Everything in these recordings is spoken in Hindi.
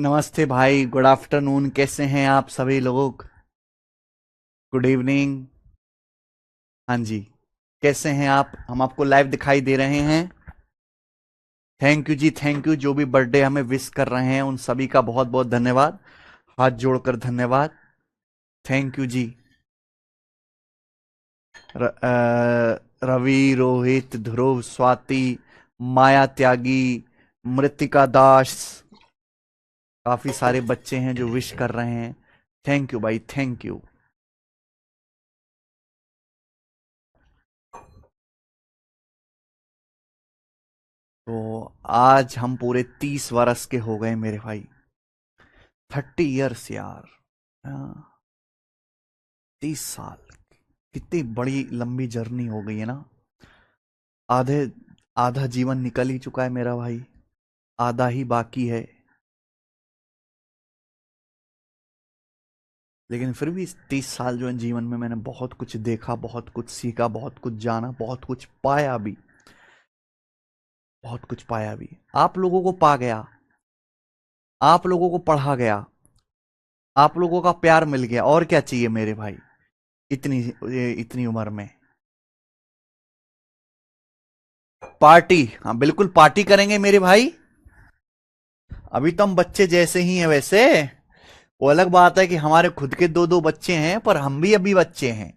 नमस्ते भाई, गुड आफ्टरनून। कैसे हैं आप सभी लोग? Good evening. हाँ जी, कैसे हैं आप? हम आपको लाइव दिखाई दे रहे हैं। थैंक यू जी, थैंक यू। जो भी बर्थडे हमें विश कर रहे हैं उन सभी का बहुत बहुत धन्यवाद। हाथ जोड़कर धन्यवाद। थैंक यू जी। रवि, रोहित, ध्रुव, स्वाति, माया त्यागी, मृतिका दास, काफी सारे बच्चे हैं जो विश कर रहे हैं। थैंक यू भाई, थैंक यू। तो आज हम पूरे 30 वर्ष के हो गए मेरे भाई। 30 इयर्स यार। हाँ, 30 साल। कितनी बड़ी लंबी जर्नी हो गई है ना। आधे आधा जीवन निकल ही चुका है मेरा भाई। आधा ही बाकी है। लेकिन फिर भी इस 30 साल जो है जीवन में मैंने बहुत कुछ देखा, बहुत कुछ सीखा, बहुत कुछ जाना, बहुत कुछ पाया भी। बहुत कुछ पाया भी। आप लोगों को पा गया। आप लोगों को पढ़ा गया। आप लोगों का प्यार मिल गया। और क्या चाहिए मेरे भाई? इतनी इतनी उम्र में पार्टी। हाँ बिल्कुल, पार्टी करेंगे मेरे भाई। अभी तो हम बच्चे जैसे ही हैं वैसे। वो अलग बात है कि हमारे खुद के दो दो बच्चे हैं, पर हम भी अभी बच्चे हैं।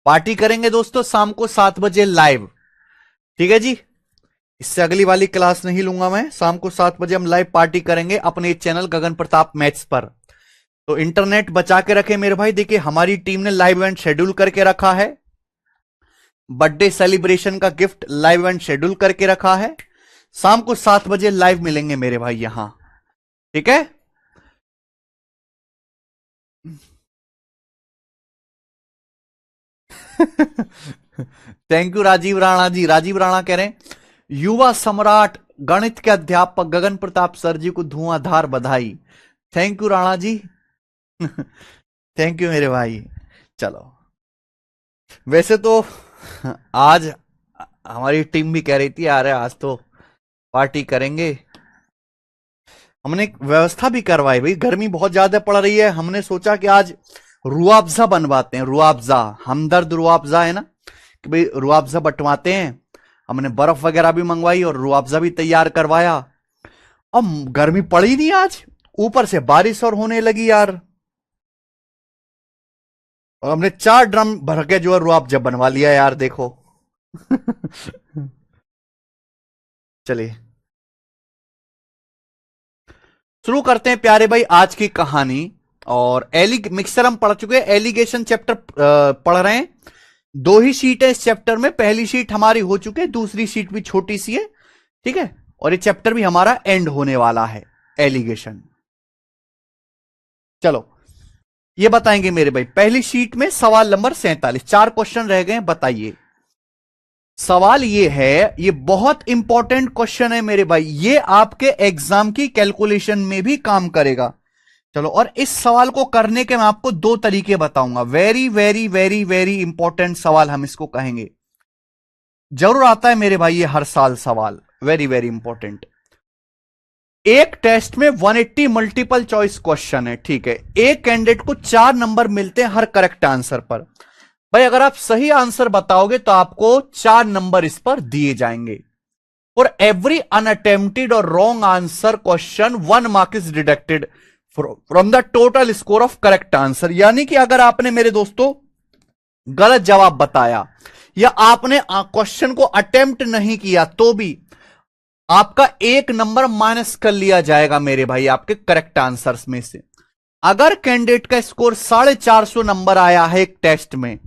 पार्टी करेंगे दोस्तों शाम को 7 बजे लाइव। ठीक है जी। इससे अगली वाली क्लास नहीं लूंगा मैं। शाम को 7 बजे हम लाइव पार्टी करेंगे अपने चैनल गगन प्रताप मैथ्स पर। तो इंटरनेट बचा के रखे मेरे भाई। देखिए हमारी टीम ने लाइव इवेंट शेड्यूल करके रखा है। बर्थडे सेलिब्रेशन का गिफ्ट लाइव इवेंट शेड्यूल करके रखा है। शाम को 7 बजे लाइव मिलेंगे मेरे भाई यहां। ठीक है। Thank you Rajiv Rana ji. राजीव राणा कह रहे हैं युवा सम्राट गणित के अध्यापक गगन प्रताप सर जी को धुआंधार बधाई। Thank you Rana ji. Thank you मेरे भाई। चलो, वैसे तो आज हमारी टीम भी कह रही थी यार आज तो पार्टी करेंगे। हमने एक व्यवस्था भी करवाई भाई, गर्मी बहुत ज्यादा पड़ रही है। हमने सोचा कि आज रुआवजा बनवाते हैं। रुआवजा, हमदर्द रुआवजा है ना, कि भाई रुआवजा बंटवाते हैं। हमने बर्फ वगैरह भी मंगवाई और रुआवजा भी तैयार करवाया। अब गर्मी पड़ी नहीं आज, ऊपर से बारिश और होने लगी यार। और हमने 4 ड्रम भर के जो है रुआवजा बनवा लिया यार, देखो। चलिए शुरू करते हैं प्यारे भाई आज की कहानी। और मिक्सर हम पढ़ चुके हैं, एलिगेशन चैप्टर पढ़ रहे हैं। 2 ही शीट है इस चैप्टर में। पहली शीट हमारी हो चुकी है, दूसरी शीट भी छोटी सी है। ठीक है। और ये चैप्टर भी हमारा एंड होने वाला है, एलिगेशन। चलो ये बताएंगे मेरे भाई। पहली शीट में सवाल नंबर 47, 4 क्वेश्चन रह गए हैं। बताइए सवाल ये है, ये बहुत इंपॉर्टेंट क्वेश्चन है मेरे भाई। ये आपके एग्जाम की कैलकुलेशन में भी काम करेगा। चलो, और इस सवाल को करने के मैं आपको 2 तरीके बताऊंगा। Very very very very important सवाल हम इसको कहेंगे। जरूर आता है मेरे भाई ये हर साल सवाल, वेरी वेरी इंपॉर्टेंट। एक टेस्ट में 180 मल्टीपल चॉइस क्वेश्चन है। ठीक है। एक कैंडिडेट को 4 नंबर मिलते हैं हर करेक्ट आंसर पर। भाई अगर आप सही आंसर बताओगे तो आपको 4 नंबर इस पर दिए जाएंगे। फॉर एवरी अनअटेम्प्टेड और wrong answer question 1 mark is deducted from the total score of correct answer. यानी कि अगर आपने मेरे दोस्तों गलत जवाब बताया या आपने क्वेश्चन को अटेम्प्ट नहीं किया तो भी आपका 1 नंबर माइनस कर लिया जाएगा मेरे भाई आपके करेक्ट आंसर्स में से। अगर कैंडिडेट का स्कोर 450 नंबर आया है एक टेस्ट में,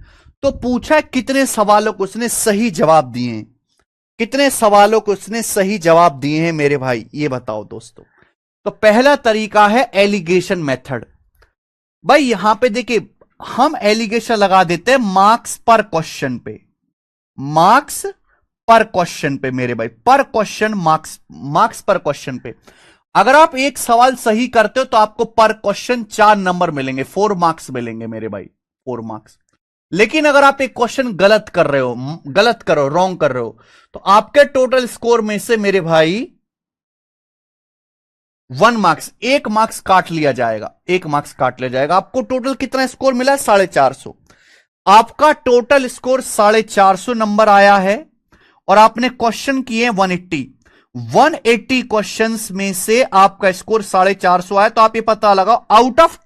तो पूछा है कितने सवालों को उसने सही जवाब दिए हैं। कितने सवालों को उसने सही जवाब दिए हैं मेरे भाई, ये बताओ दोस्तों। तो पहला तरीका है एलिगेशन मेथड। भाई यहां पे देखिए हम एलिगेशन लगा देते हैं मार्क्स पर क्वेश्चन पे। मार्क्स पर क्वेश्चन पे मेरे भाई, पर क्वेश्चन मार्क्स, मार्क्स पर क्वेश्चन पे। अगर आप एक सवाल सही करते हो तो आपको पर क्वेश्चन 4 नंबर मिलेंगे, 4 मार्क्स मिलेंगे मेरे भाई, 4 मार्क्स। लेकिन अगर आप एक क्वेश्चन गलत कर रहे हो, गलत करो, रॉन्ग कर रहे हो, तो आपके टोटल स्कोर में से मेरे भाई 1 मार्क्स, 1 मार्क्स काट लिया जाएगा, 1 मार्क्स काट लिया जाएगा। आपको टोटल कितना स्कोर मिला है? 450। आपका टोटल स्कोर 450 नंबर आया है और आपने क्वेश्चन किए 180। 180 क्वेश्चंस में से आपका स्कोर 450 आया। तो आप ये पता लगाओ आउट ऑफ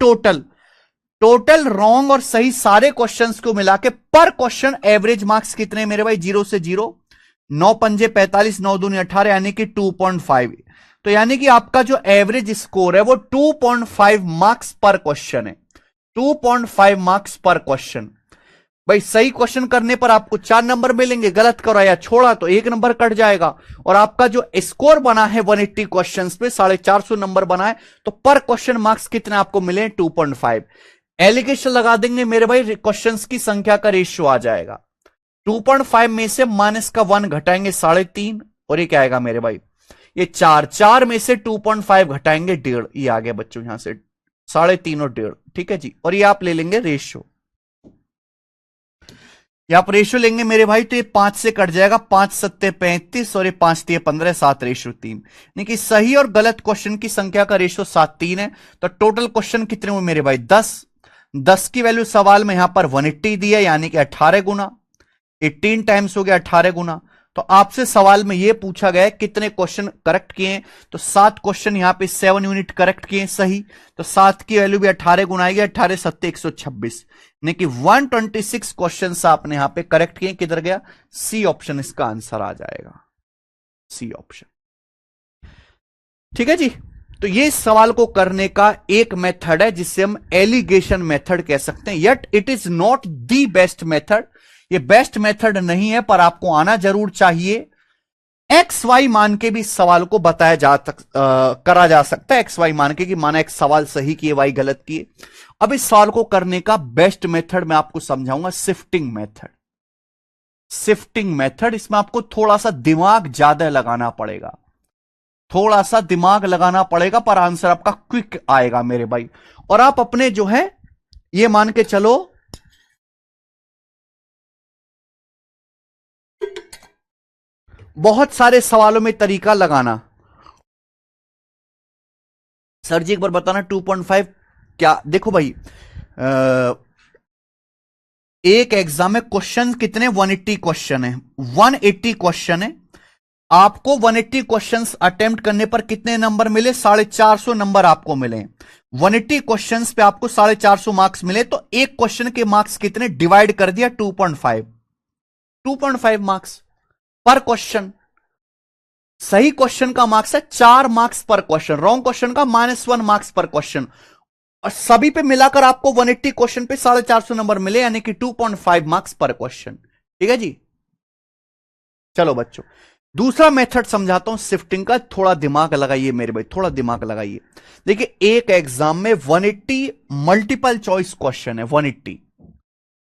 टोटल रॉन्ग और सही सारे क्वेश्चंस को मिला के पर क्वेश्चन एवरेज मार्क्स कितने मेरे भाई? 0 से 0, 9 पंजे 45, 9 दूनी 18, यानी कि 2.5। तो यानी कि आपका जो एवरेज स्कोर है वो 2.5 मार्क्स पर क्वेश्चन है। 2.5 मार्क्स पर क्वेश्चन। भाई सही क्वेश्चन करने पर आपको 4 नंबर मिलेंगे, गलत करा या छोड़ा तो 1 नंबर कट जाएगा। और आपका जो स्कोर बना है 180 क्वेश्चंस पे 450 नंबर बना है, तो पर क्वेश्चन मार्क्स कितने आपको मिले? 2.5। एलिगेशन लगा देंगे मेरे भाई, क्वेश्चंस की संख्या का रेशियो आ जाएगा। 2.5 में से माइनस का 1 घटाएंगे 3.5, और ये क्या आएगा मेरे भाई? ये 4 में से 2.5 घटाएंगे 1.5, ये आ गया बच्चों यहां से 3.5 और 1.5। ठीक है जी। और ये आप ले लेंगे रेशियो, ये आप रेशियो लेंगे मेरे भाई, तो ये 5 से कट जाएगा, 5 सत्ते 35 और ये 5 तिये 15, 7:3। यानी कि सही और गलत क्वेश्चन की संख्या का रेशियो 7:3 है। तो टोटल क्वेश्चन कितने हुए मेरे भाई? 10 की वैल्यू सवाल में यहां पर 180 दी है, यानी कि 18 गुना, 18 टाइम्स हो गया 18 गुना। तो आपसे सवाल में यह पूछा गया है कितने क्वेश्चन करेक्ट किए हैं, तो 7 क्वेश्चन यहां पे 7 यूनिट करेक्ट किए हैं सही। तो 7 की वैल्यू भी 18 गुना आएगी, 18 सत्ते 126, यानी कि 126 क्वेश्चन आपने यहां पे करेक्ट किए। किधर गया? सी ऑप्शन इसका आंसर आ जाएगा, सी ऑप्शन। ठीक है जी। तो ये सवाल को करने का एक मेथड है जिसे हम एलिगेशन मेथड कह सकते हैं, yet it is not the best method. ये बेस्ट मेथड नहीं है, पर आपको आना जरूर चाहिए। एक्स वाई मान के भी सवाल को बताया करा जा सकता है। एक्स वाई मान के कि माना एक सवाल सही किए, वाई गलत किए। अब इस सवाल को करने का बेस्ट मेथड मैं आपको समझाऊंगा, शिफ्टिंग मेथड। शिफ्टिंग मेथड, इसमें आपको थोड़ा सा दिमाग ज्यादा लगाना पड़ेगा, थोड़ा सा दिमाग लगाना पड़ेगा, पर आंसर आपका क्विक आएगा मेरे भाई। और आप अपने जो है ये मान के चलो, बहुत सारे सवालों में तरीका लगाना। सर जी एक बार बताना 2.5 क्या? देखो भाई, एक एग्जाम में क्वेश्चन कितने? 180 क्वेश्चन है, 180 क्वेश्चन है। आपको 180 क्वेश्चंस अटेम्प्ट करने पर कितने नंबर मिले? 450 नंबर आपको मिले। 180 क्वेश्चंस पे आपको 450 मार्क्स मिले, तो एक क्वेश्चन के मार्क्स कितने? डिवाइड कर दिया 2.5, 2.5 मार्क्स पर क्वेश्चन। सही क्वेश्चन का मार्क्स है 4 मार्क्स पर क्वेश्चन, रॉन्ग क्वेश्चन का -1 मार्क्स पर क्वेश्चन। और सभी पे मिलाकर आपको 180 क्वेश्चन पे 450 नंबर मिले, यानी कि 2.5 मार्क्स पर क्वेश्चन। ठीक है जी। चलो बच्चों, दूसरा मेथड समझाता हूं शिफ्टिंग का, थोड़ा दिमाग लगाइए मेरे भाई, थोड़ा दिमाग लगाइए। देखिए एक एग्जाम में 180 मल्टीपल चॉइस क्वेश्चन है, 180।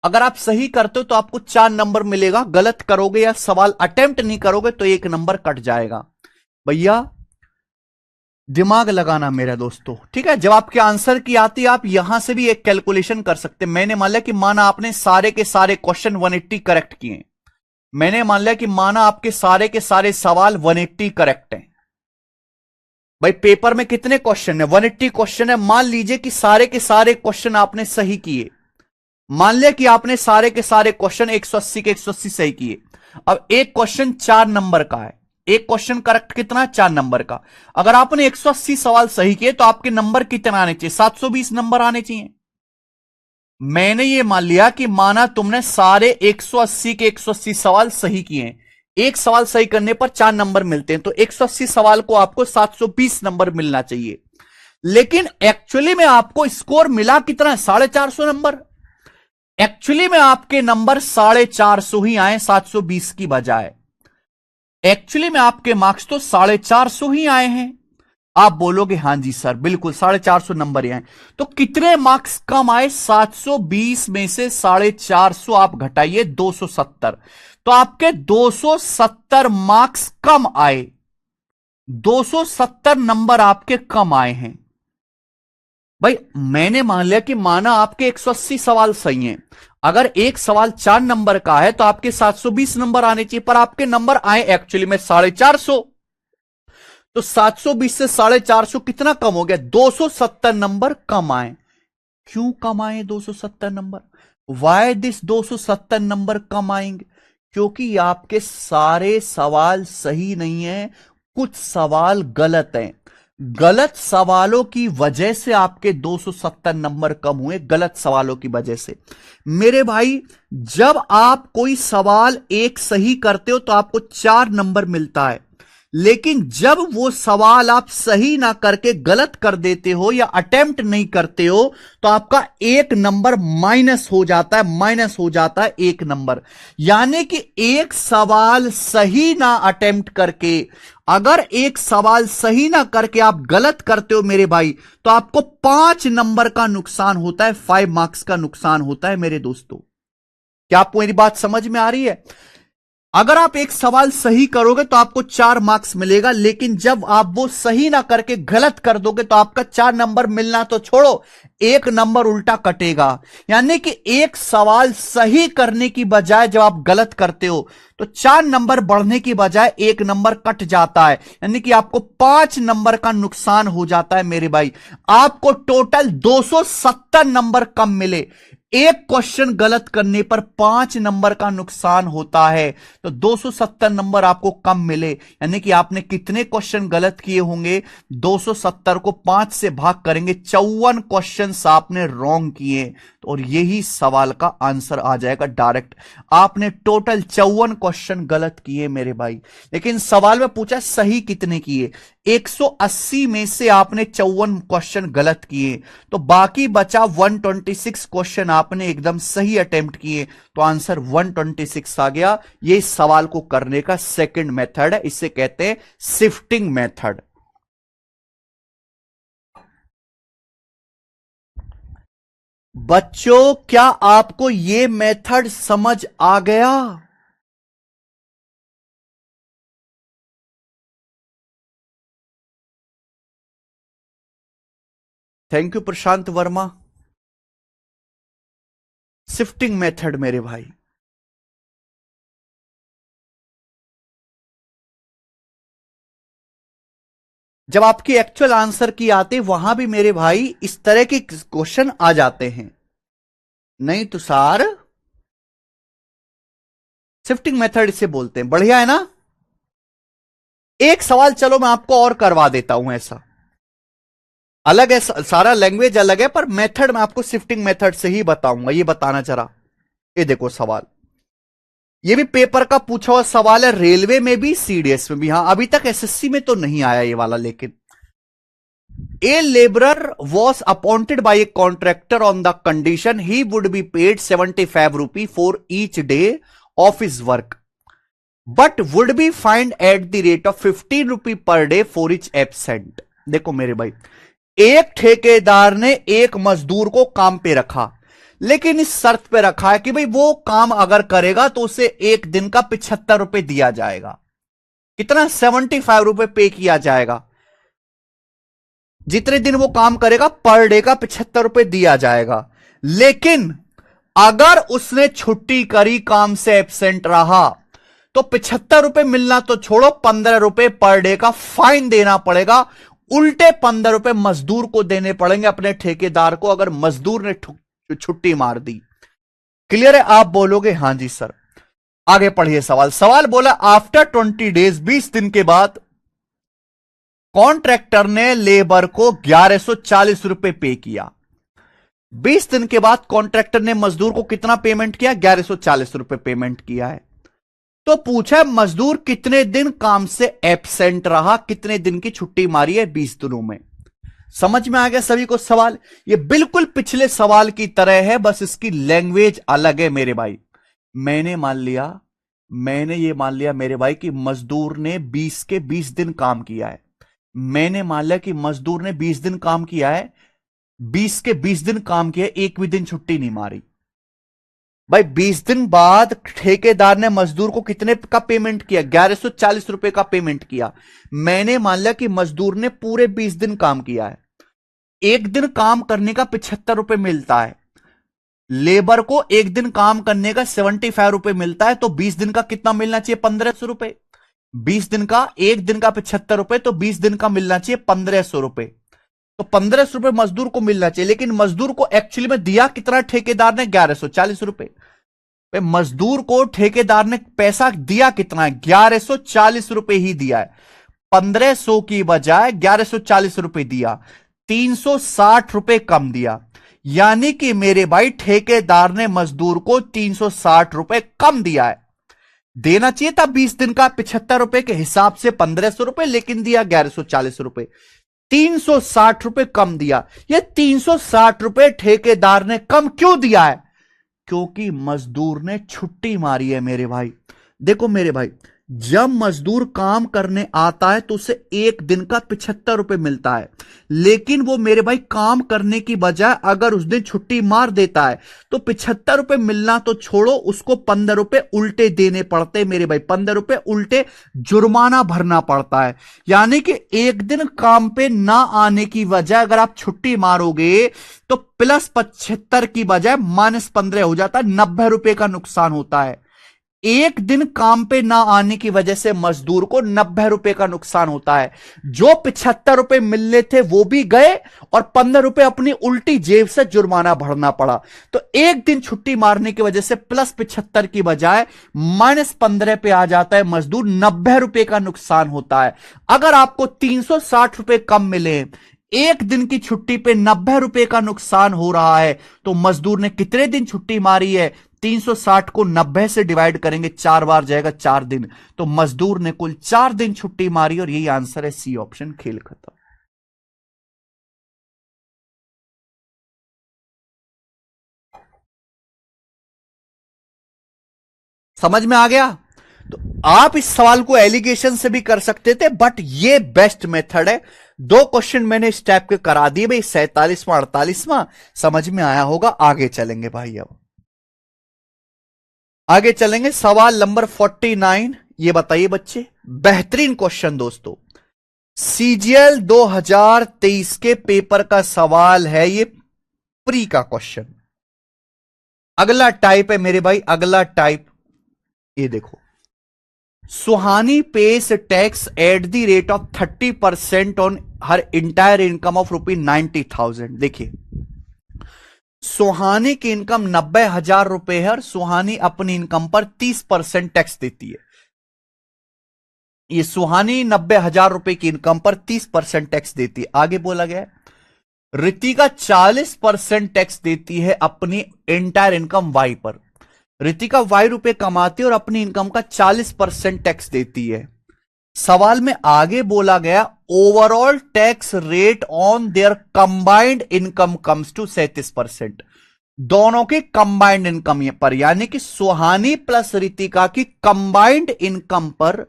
अगर आप सही करते हो तो आपको 4 नंबर मिलेगा, गलत करोगे या सवाल अटेम्प्ट नहीं करोगे तो 1 नंबर कट जाएगा। भैया दिमाग लगाना मेरे दोस्तों, ठीक है। जब आपके आंसर की आती है, आप यहां से भी एक कैलकुलेशन कर सकते हैं। मैंने मान लिया कि माना आपने सारे के सारे क्वेश्चन 180 करेक्ट किए, मैंने मान लिया कि माना आपके सारे के सारे सवाल 180 करेक्ट हैं। भाई पेपर में कितने क्वेश्चन है? 180 क्वेश्चन है। मान लीजिए कि सारे के सारे क्वेश्चन आपने सही किए, मान लिया कि आपने सारे के सारे क्वेश्चन 180 के 180 सही किए। अब एक क्वेश्चन 4 नंबर का है, एक क्वेश्चन करेक्ट कितना? 4 नंबर का। अगर आपने 180 सवाल सही किए तो आपके नंबर कितने आने चाहिए? 720 नंबर आने चाहिए। मैंने ये मान लिया कि माना तुमने सारे 180 के 180 सवाल सही किए, एक सवाल सही करने पर 4 नंबर मिलते हैं, तो 180 सवाल को आपको 720 नंबर मिलना चाहिए। लेकिन एक्चुअली में आपको स्कोर मिला कितना? 450 नंबर। एक्चुअली में आपके नंबर 450 ही आए 720 की बजाय। एक्चुअली में आपके मार्क्स तो 450 ही आए हैं। आप बोलोगे हां जी सर बिल्कुल 450 नंबर ही आए, तो कितने मार्क्स कम आए? 720 में से 450 आप घटाइए 270, तो आपके 270 मार्क्स कम आए, 270 नंबर आपके कम आए हैं। भाई मैंने मान लिया कि माना आपके 180 सवाल सही हैं, अगर एक सवाल 4 नंबर का है तो आपके 720 नंबर आने चाहिए, पर आपके नंबर आए एक्चुअली में 450। तो 720 से 450 कितना कम हो गया? 270 नंबर कम आए। क्यों कम आए 270 नंबर? वाई दिस 270 नंबर कम आएंगे? क्योंकि आपके सारे सवाल सही नहीं है, कुछ सवाल गलत हैं। गलत सवालों की वजह से आपके 270 नंबर कम हुए, गलत सवालों की वजह से। मेरे भाई, जब आप कोई सवाल एक सही करते हो तो आपको 4 नंबर मिलता है, लेकिन जब वो सवाल आप सही ना करके गलत कर देते हो या अटेम्प्ट नहीं करते हो तो आपका 1 नंबर माइनस हो जाता है, माइनस हो जाता है 1 नंबर। यानी कि एक सवाल सही ना अटेम्प्ट करके, अगर एक सवाल सही ना करके आप गलत करते हो मेरे भाई, तो आपको 5 नंबर का नुकसान होता है, 5 मार्क्स का नुकसान होता है मेरे दोस्तों। क्या आपको मेरी बात समझ में आ रही है? अगर आप एक सवाल सही करोगे तो आपको 4 मार्क्स मिलेगा, लेकिन जब आप वो सही ना करके गलत कर दोगे तो आपका 4 नंबर मिलना तो छोड़ो, 1 नंबर उल्टा कटेगा। यानी कि एक सवाल सही करने की बजाय जब आप गलत करते हो तो 4 नंबर बढ़ने की बजाय 1 नंबर कट जाता है, यानी कि आपको 5 नंबर का नुकसान हो जाता है मेरे भाई। आपको टोटल 270 नंबर कम मिले, एक क्वेश्चन गलत करने पर 5 नंबर का नुकसान होता है, तो 270 नंबर आपको कम मिले। यानी कि आपने कितने क्वेश्चन गलत किए होंगे? 270 को 5 से भाग करेंगे, 54 क्वेश्चन आपने रॉन्ग किए, और यही सवाल का आंसर आ जाएगा डायरेक्ट। आपने टोटल 54 क्वेश्चन गलत किए मेरे भाई, लेकिन सवाल में पूछा सही कितने किए? 180 में से आपने 54 क्वेश्चन गलत किए, तो बाकी बचा 126 क्वेश्चन आपने एकदम सही अटेम्प्ट किए, तो आंसर 126 आ गया। ये इस सवाल को करने का सेकंड मेथड है, इसे कहते हैं शिफ्टिंग मेथड। बच्चों, क्या आपको यह मेथड समझ आ गया? Thank you Prashant Verma. Shifting method मेरे भाई, जब आपकी एक्चुअल आंसर की आते वहां भी मेरे भाई इस तरह के क्वेश्चन आ जाते हैं। नहीं तो सार, शिफ्टिंग मेथड इसे बोलते हैं। बढ़िया है ना? एक सवाल चलो मैं आपको और करवा देता हूं ऐसा। अलग है, सारा लैंग्वेज अलग है, पर मेथड मैं आपको शिफ्टिंग मेथड से ही बताऊंगा। ये बताना जरा, ये देखो सवाल, ये भी पेपर का पूछा हुआ सवाल है, रेलवे में भी सीडीएस में भी। हां, अभी तक एसएससी में तो नहीं आया ये वाला, लेकिन A laborer was appointed by a contractor on the condition he would be paid 75 rupee for each day of his work, but would be fined at the rate of 15 rupee per day for each absent. देखो मेरे भाई, एक ठेकेदार ने एक मजदूर को काम पे रखा, लेकिन इस शर्त पे रखा है कि भाई वो काम अगर करेगा तो उसे एक दिन का 75 रुपए दिया जाएगा। कितना? 75 रुपए पे किया जाएगा। जितने दिन वो काम करेगा पर डे का 75 रुपए दिया जाएगा। लेकिन अगर उसने छुट्टी करी, काम से एब्सेंट रहा, तो 75 रुपए मिलना तो छोड़ो, 15 रुपए पर डे का फाइन देना पड़ेगा। उल्टे 15 रुपए मजदूर को देने पड़ेंगे, अपने ठेकेदार को, अगर मजदूर ने छुट्टी मार दी। क्लियर है? आप बोलोगे हां जी सर। आगे पढ़िए सवाल। सवाल बोला, आफ्टर 20 डेज, 20 दिन के बाद कॉन्ट्रैक्टर ने लेबर को 1140 रुपए पे किया। 20 दिन के बाद कॉन्ट्रैक्टर ने मजदूर को कितना पेमेंट किया? 1140 रुपए पेमेंट किया है। तो पूछा मजदूर कितने दिन काम से एब्सेंट रहा, कितने दिन की छुट्टी मारी है 20 दिनों में। समझ में आ गया सभी को सवाल? ये बिल्कुल पिछले सवाल की तरह है, बस इसकी लैंग्वेज अलग है मेरे भाई। मैंने ये मान लिया मेरे भाई कि मजदूर ने 20 के 20 दिन काम किया है। मैंने मान लिया कि मजदूर ने 20 दिन काम किया है, 20 के 20 दिन काम किया, एक भी दिन छुट्टी नहीं मारी। भाई 20 दिन बाद ठेकेदार ने मजदूर को कितने का पेमेंट किया? 1140 रुपए का पेमेंट किया। मैंने मान लिया कि मजदूर ने पूरे 20 दिन काम किया है, एक दिन काम करने का 75 रुपए मिलता है, लेबर को एक दिन काम करने का 75 रुपए मिलता है, तो 20 दिन का कितना मिलना चाहिए? 1500 रुपए। 20 दिन का, एक दिन का 75 रुपए, तो 20 दिन का मिलना चाहिए 1500 रुपए। तो 1500 रुपए मजदूर को मिलना चाहिए, लेकिन मजदूर को एक्चुअली में दिया कितना ठेकेदार ने? 1140 रुपए। मजदूर को ठेकेदार ने पैसा दिया कितना है? 1140 रुपए ही दिया है। 1500 की बजाय 1140 रुपए दिया, 360 रुपए कम दिया। यानी कि मेरे भाई ठेकेदार ने मजदूर को 360 रुपए कम दिया है। देना चाहिए था 20 दिन का 75 रुपए के हिसाब से 1500 रुपए, लेकिन दिया 1140 रुपए। 360 रुपए कम दिया। ये 360 रुपए ठेकेदार ने कम क्यों दिया है? क्योंकि मजदूर ने छुट्टी मारी है मेरे भाई। देखो मेरे भाई, जब मजदूर काम करने आता है तो उसे एक दिन का 75 रुपए मिलता है, लेकिन वो मेरे भाई काम करने की बजाय अगर उस दिन छुट्टी मार देता है तो 75 रुपए मिलना तो छोड़ो, उसको 15 रुपए उल्टे देने पड़ते मेरे भाई। 15 रुपए उल्टे जुर्माना भरना पड़ता है। यानी कि एक दिन काम पे ना आने की वजह अगर आप छुट्टी मारोगे तो +75 की बजाय -15 हो जाता है, 90 रुपए का नुकसान होता है। एक दिन काम पे ना आने की वजह से मजदूर को 90 रुपए का नुकसान होता है। जो 75 रुपए मिलने थे वो भी गए और 15 रुपए अपनी उल्टी जेब से जुर्माना भरना पड़ा। तो एक दिन छुट्टी मारने की वजह से +75 की बजाय -15 पे आ जाता है मजदूर, 90 रुपए का नुकसान होता है। अगर आपको 360 रुपए कम मिले, एक दिन की छुट्टी पे 90 रुपए का नुकसान हो रहा है, तो मजदूर ने कितने दिन छुट्टी मारी है? 360 को 90 से डिवाइड करेंगे, 4 बार जाएगा, 4 दिन। तो मजदूर ने कुल 4 दिन छुट्टी मारी और यही आंसर है, सी ऑप्शन। खेल खत्म। समझ में आ गया? तो आप इस सवाल को एलिगेशन से भी कर सकते थे, बट ये बेस्ट मेथड है। 2 क्वेश्चन मैंने इस टाइप के करा दिए भाई, 47वां 48वां। समझ में आया होगा। आगे चलेंगे भाई, अब आगे चलेंगे। सवाल नंबर 49। ये बताइए बच्चे, बेहतरीन क्वेश्चन दोस्तों, सीजीएल 2023 के पेपर का सवाल है ये, प्री का क्वेश्चन। अगला टाइप है मेरे भाई, अगला टाइप ये देखो, Suhani pays tax at the rate of 30% on her entire income of ₹90,000। देखिए, सुहानी की इनकम 90,000 है और सुहानी अपनी इनकम पर 30% टैक्स देती है। ये सुहानी 90,000 की इनकम पर 30% टैक्स देती है। आगे बोला गया है, रितिका 40% टैक्स देती है अपनी एंटायर इनकम वाई पर। रितिका ₹Y कमाती है और अपनी इनकम का 40% टैक्स देती है। सवाल में आगे बोला गया, overall tax rate on their combined income comes to 37%। दोनों की कंबाइंड इनकम पर, यानी कि सुहानी प्लस रितिका की कंबाइंड इनकम पर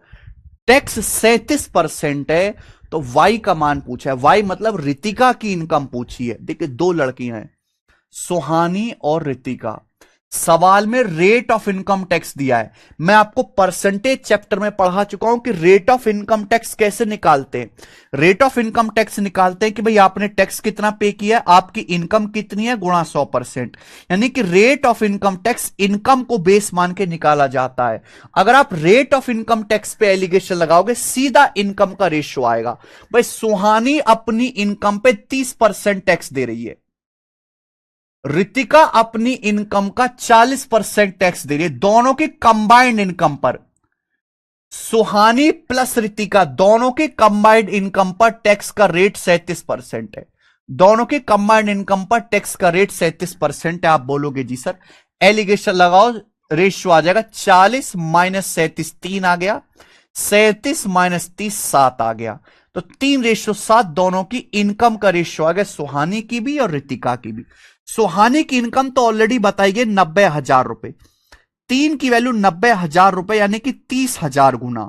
टैक्स 37% है। तो वाई का मान पूछा है, वाई मतलब रितिका की इनकम पूछी है। देखिए, 2 लड़कियां हैं, सुहानी और रितिका। सवाल में रेट ऑफ इनकम टैक्स दिया है। मैं आपको परसेंटेज चैप्टर में पढ़ा चुका हूं कि रेट ऑफ इनकम टैक्स कैसे निकालते हैं। रेट ऑफ इनकम टैक्स निकालते हैं कि भाई आपने टैक्स कितना पे किया है, आपकी इनकम कितनी है, गुणा 100%। यानी कि rate of income tax income को बेस मान के निकाला जाता है। अगर आप रेट ऑफ इनकम टैक्स पे एलिगेशन लगाओगे, सीधा इनकम का रेशियो आएगा। भाई सुहानी अपनी इनकम पे 30% टैक्स दे रही है, रितिका अपनी इनकम का 40% टैक्स दे रही है। दोनों की कंबाइंड इनकम पर, सुहानी प्लस रितिका दोनों की कंबाइंड इनकम पर टैक्स का रेट 37% है। दोनों की कंबाइंड इनकम पर टैक्स का रेट 37% है। आप बोलोगे जी सर, एलिगेशन लगाओ, रेशियो आ जाएगा 40 - 37 3 आ गया, 37 - 30 7 आ गया। तो 3:7 दोनों की इनकम का रेशियो आ गया, सुहानी की भी और रितिका की भी। सुहानी की इनकम तो ऑलरेडी बताई गई, 90,000 रुपए। 3 की वैल्यू 90,000 यानी कि 30,000 गुना।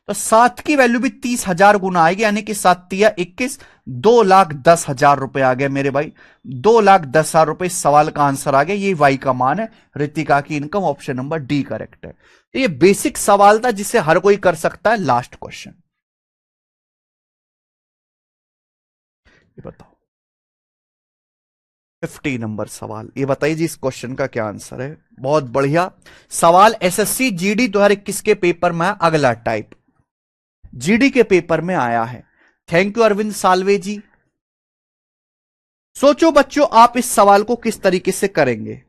तो 7 की वैल्यू भी 30,000 गुना आएगी, यानी कि 7 तिया 21, 2,10,000 रुपए आ गए मेरे भाई। 2,10,000 रुपए इस सवाल का आंसर आ गया। ये वाई का मान है, रितिका की income. Option number D correct है। तो ये बेसिक सवाल था जिसे हर कोई कर सकता है। लास्ट क्वेश्चन ये बताओ, 50 नंबर सवाल। ये बताइए जी, इस क्वेश्चन का क्या आंसर है। बहुत बढ़िया सवाल, एसएससी जीडी 2021 के पेपर में है। अगला टाइप, जीडी के पेपर में आया है। थैंक यू अरविंद साल्वे जी। सोचो बच्चों, आप इस सवाल को किस तरीके से करेंगे।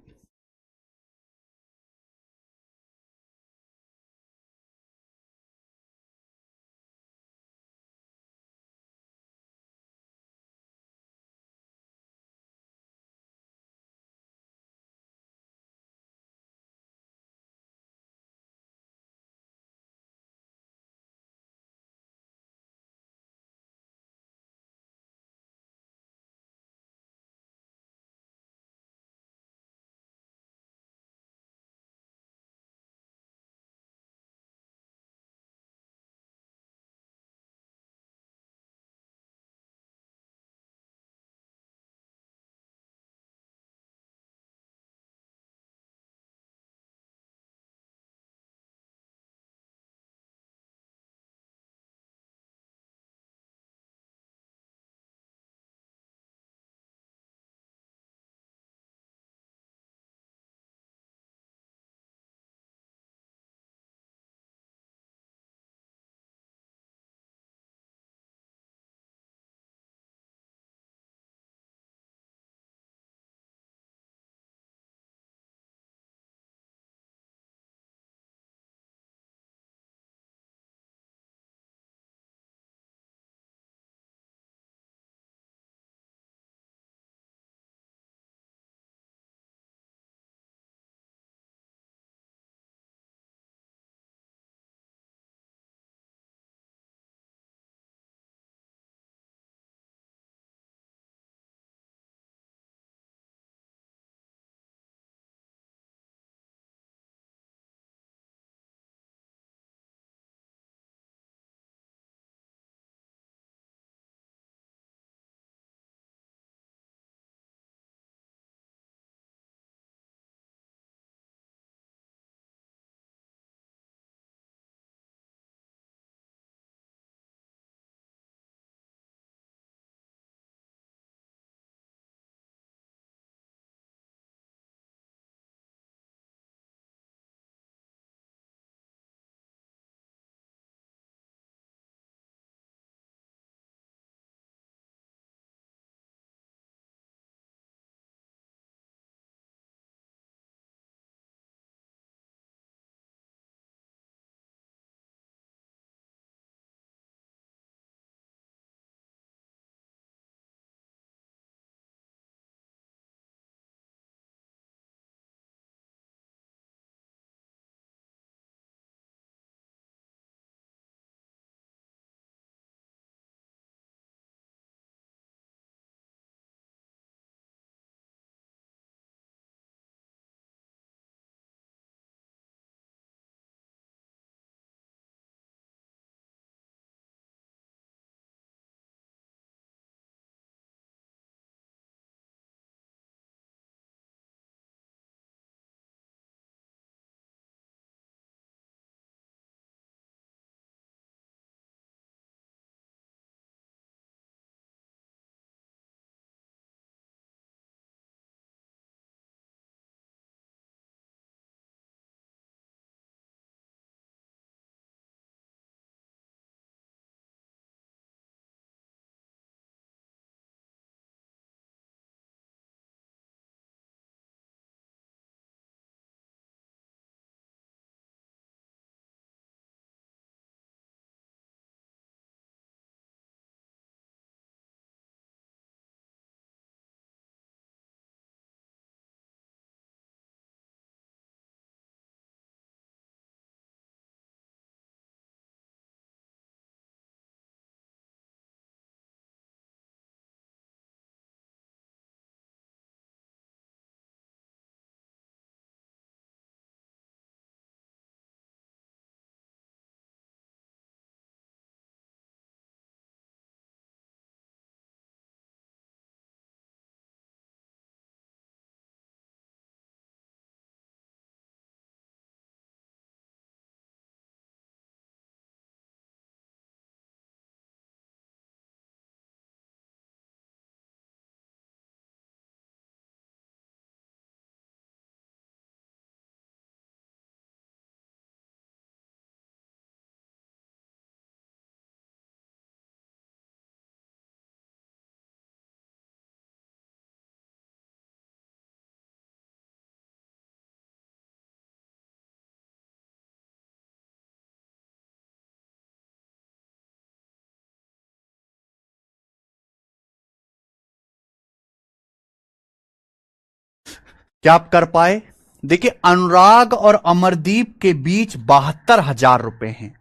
क्या आप कर पाए? देखिए, अनुराग और अमरदीप के बीच 72,000 रुपए हैं।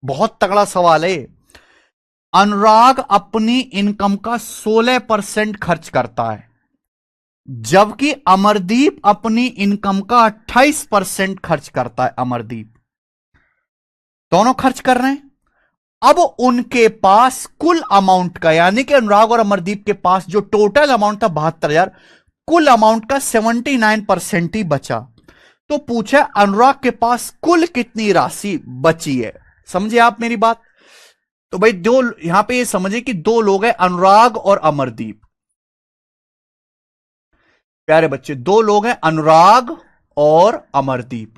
बहुत तगड़ा सवाल है। अनुराग अपनी इनकम का 16% खर्च करता है, जबकि अमरदीप अपनी इनकम का 28% खर्च करता है। अमरदीप, दोनों खर्च कर रहे हैं। अब उनके पास कुल अमाउंट का, यानी कि अनुराग और अमरदीप के पास जो टोटल अमाउंट था 72,000, कुल अमाउंट का 79% ही बचा। तो पूछा अनुराग के पास कुल कितनी राशि बची है। समझे आप मेरी बात? तो भाई दो, यहां पे ये समझे कि दो लोग हैं, अनुराग और अमरदीप। प्यारे बच्चे, दो लोग हैं, अनुराग और अमरदीप।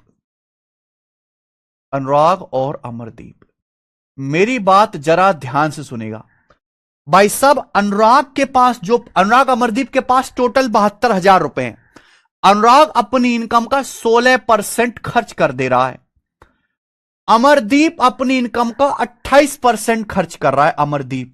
अनुराग और अमरदीप, मेरी बात जरा ध्यान से सुनेगा भाई साहब। अनुराग के पास जो, अनुराग अमरदीप के पास टोटल 72,000 रुपए हैं। अनुराग अपनी इनकम का 16% खर्च कर दे रहा है। अमरदीप अपनी इनकम का 28% खर्च कर रहा है। अमरदीप,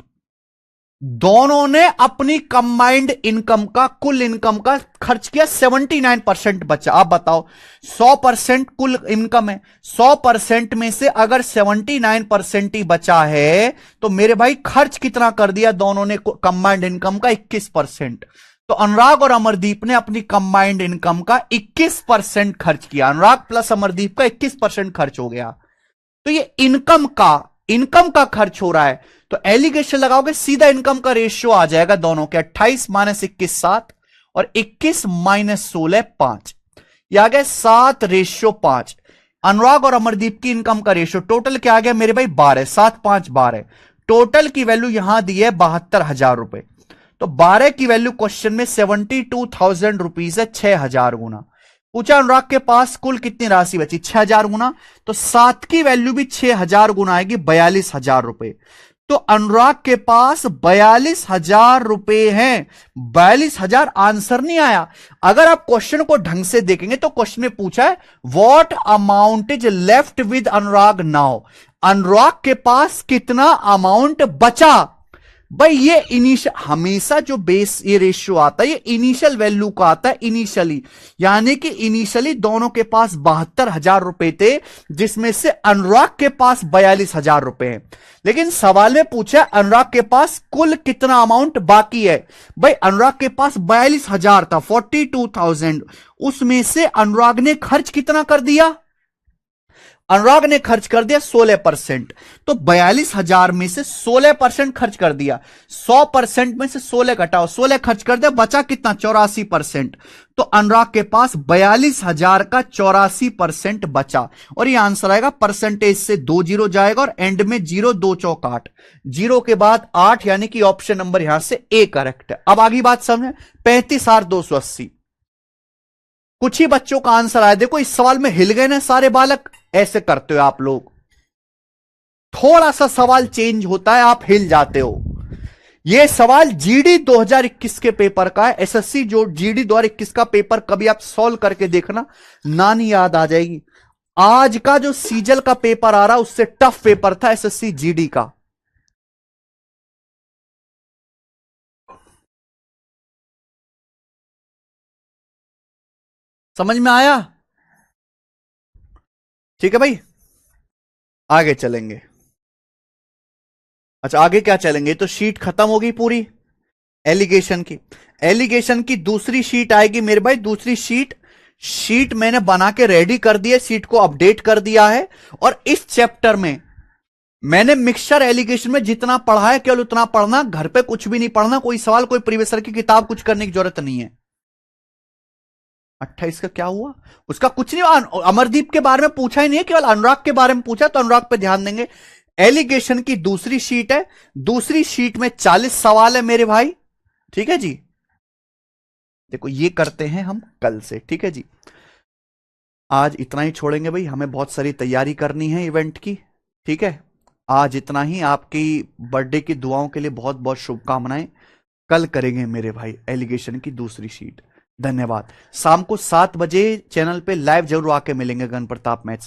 दोनों ने अपनी कंबाइंड इनकम का, कुल इनकम का खर्च किया, 79% बचा। आप बताओ, 100% कुल इनकम है, 100% में से अगर 79% ही बचा है तो मेरे भाई खर्च कितना कर दिया दोनों ने कंबाइंड इनकम का? 21%। तो अनुराग और अमरदीप ने अपनी कंबाइंड इनकम का 21% खर्च किया। अनुराग प्लस अमरदीप का 21% खर्च हो गया। तो ये इनकम का खर्च हो रहा है। तो एलिगेशन लगाओगे, सीधा इनकम का रेशियो आ जाएगा दोनों के, 28 माइनस 21 7, और 21 माइनस 16 5। ये आ गया 7:5। अनुराग और अमरदीप की इनकम का रेशियो टोटल क्या आ गया मेरे भाई? 12। 7 5 12। टोटल की वैल्यू यहां दी है 72,000 रुपए। तो 12 की वैल्यू क्वेश्चन में 72,000 रुपीज है, 6,000 गुना। पूछा अनुराग के पास कुल कितनी राशि बची? 6,000 गुना। तो 7 की वैल्यू भी 6,000 गुना आएगी, 42,000 रुपए। तो अनुराग के पास 42,000 रुपए हैं। 42,000 आंसर नहीं आया। अगर आप क्वेश्चन को ढंग से देखेंगे तो क्वेश्चन में पूछा है what amount is left with Anurag now. Anurag के पास कितना अमाउंट बचा? भाई ये इनिशियल, हमेशा जो बेस ये रेशियो आता है ये इनिशियल वैल्यू का आता है, इनिशियली। यानी कि इनिशियली दोनों के पास 72,000 रुपए थे, जिसमें से अनुराग के पास 42,000 रुपए हैं। लेकिन सवाल में पूछा अनुराग के पास कुल कितना अमाउंट बाकी है। भाई अनुराग के पास 42,000 था, 42,000, उसमें से अनुराग ने खर्च कितना कर दिया? अनुराग ने खर्च कर दिया 16%। तो 42,000 में से 16% खर्च कर दिया। 100% में से 16 घटाओ, 16 खर्च कर दिया, बचा कितना? 84%। तो अनुराग के पास 42,000 का 84% बचा। और ये आंसर आएगा, परसेंटेज से 2 जीरो जाएगा और एंड में 0 2 चौक 8, 0 के बाद 8, यानी कि ऑप्शन नंबर यहां से ए करेक्ट है। अब आगे बात समझे, 35,280। कुछ ही बच्चों का आंसर आया। देखो इस सवाल में हिल गए ना सारे बालक, ऐसे करते हो आप लोग। थोड़ा सा सवाल चेंज होता है, आप हिल जाते हो। यह सवाल जीडी 2021 के पेपर का है। एसएससी जो जीडी 2021 का पेपर कभी आप सॉल्व करके देखना, नानी याद आ जाएगी। आज का जो सीजल का पेपर आ रहा उससे टफ पेपर था एसएससी जीडी का। समझ में आया? ठीक है भाई, आगे चलेंगे। अच्छा आगे क्या चलेंगे? तो शीट खत्म होगी पूरी एलिगेशन की। एलिगेशन की दूसरी शीट आएगी मेरे भाई। दूसरी शीट मैंने बना के रेडी कर दी है, शीट को अपडेट कर दिया है। और इस चैप्टर में मैंने मिक्सचर एलिगेशन में जितना पढ़ा है केवल उतना पढ़ना, घर पे कुछ भी नहीं पढ़ना। कोई सवाल, कोई प्रीवियस की किताब कुछ करने की जरूरत नहीं है। 28 का क्या हुआ? उसका कुछ नहीं, अमरदीप के बारे में पूछा ही नहीं है, केवल अनुराग के बारे में पूछा, तो अनुराग पे ध्यान देंगे। एलिगेशन की दूसरी शीट है। दूसरी शीट में 40 सवाल है मेरे भाई। ठीक है जी, देखो ये करते हैं हम कल से। ठीक है जी, आज इतना ही छोड़ेंगे भाई, हमें बहुत सारी तैयारी करनी है इवेंट की। ठीक है, आज इतना ही। आपकी बर्थडे की दुआओं के लिए बहुत बहुत शुभकामनाएं। कल करेंगे मेरे भाई एलिगेशन की दूसरी शीट। धन्यवाद। शाम को 7 बजे चैनल पे लाइव जरूर आके मिलेंगे गण प्रताप मैथ्स।